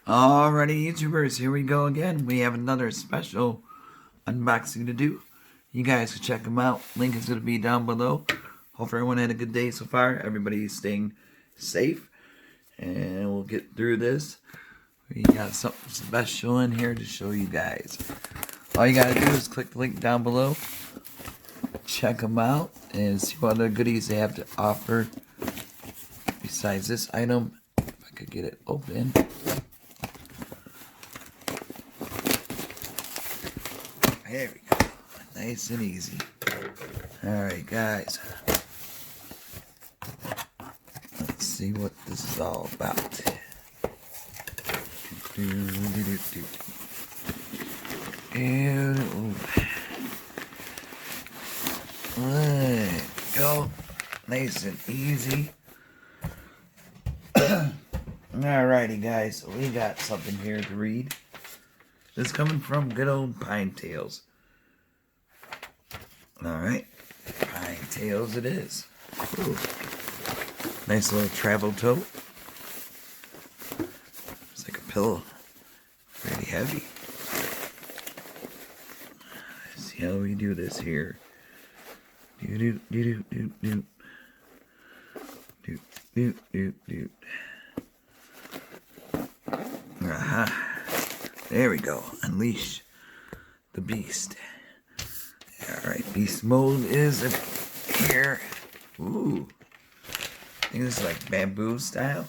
Alrighty, YouTubers, here we go again. We have another special unboxing to do. You guys can check them out. Link is going to be down below. Hope everyone had a good day so far. Everybody's staying safe. And we'll get through this. We got something special in here to show you guys. All you got to do is click the link down below. Check them out and see what other goodies they have to offer. Besides this item, if I could get it open. There we go. Nice and easy. Alright, guys. Let's see what this is all about. And there we go. Nice and easy. Alrighty, guys. So we got something here to read. This coming from good old PineTales. Alright. PineTales it is. Ooh. Nice little travel tote. It's like a pillow. Pretty heavy. Let's see how we do this here. Aha. There we go. Unleash the beast. Alright, beast mode is here. Ooh. I think this is like bamboo style.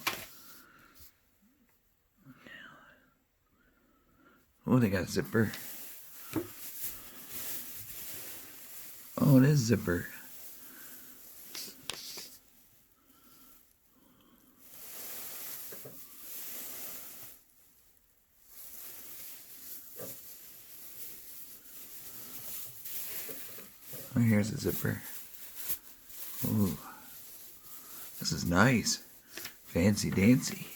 Oh, they got a zipper. Oh, it is zipper. Oh, here's a zipper. Ooh. This is nice. Fancy dancy.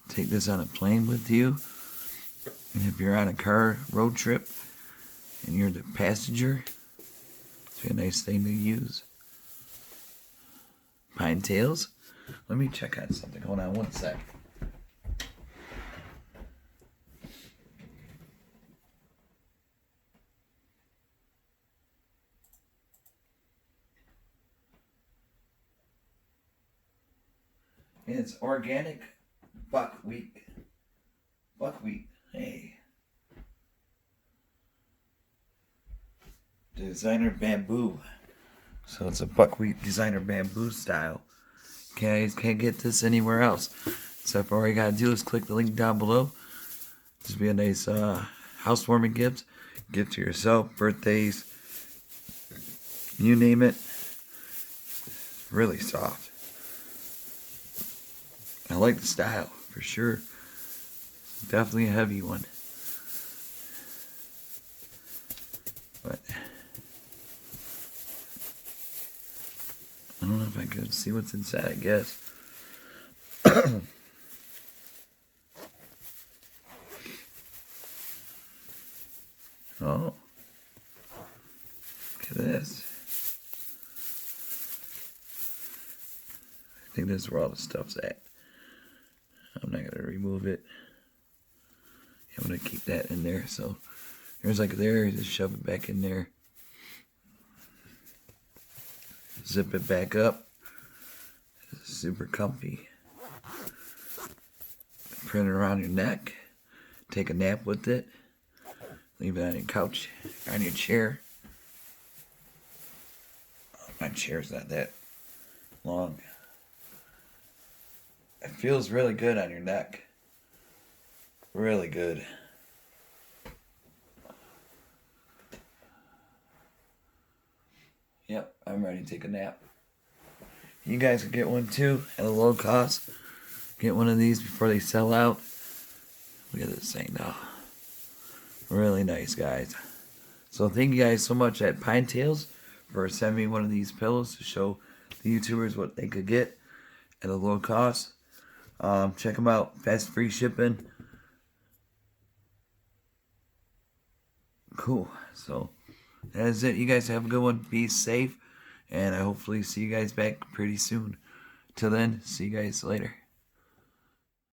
Take this on a plane with you. And if you're on a car road trip and you're the passenger, it's a nice thing to use. PineTales. Let me check on something. Hold on one sec. It's organic buckwheat. Buckwheat. Hey. Designer bamboo. So it's a buckwheat designer bamboo style. Guys can't get this anywhere else. So all you gotta do is click the link down below. This would be a nice housewarming gift. Gift to yourself, birthdays, you name it. It's really soft. I like the style, for sure. Definitely a heavy one. But I don't know if I can see what's inside, I guess. Oh. Look at this. I think this is where all the stuff's at. I'm not going to remove it. I'm going to keep that in there. So there's like there, just shove it back in there. Zip it back up. It's super comfy. Print it around your neck. Take a nap with it. Leave it on your couch, on your chair. My chair's not that long. It feels really good on your neck. Really good. Yep, I'm ready to take a nap. You guys can get one too at a low cost. Get one of these before they sell out. Look at this thing though. Really nice, guys. So thank you guys so much at PineTales for sending me one of these pillows to show the YouTubers what they could get at a low cost. Check them out. Fast free shipping. Cool. So that is it. You guys have a good one. Be safe. And I hopefully see you guys back pretty soon. Till then, see you guys later.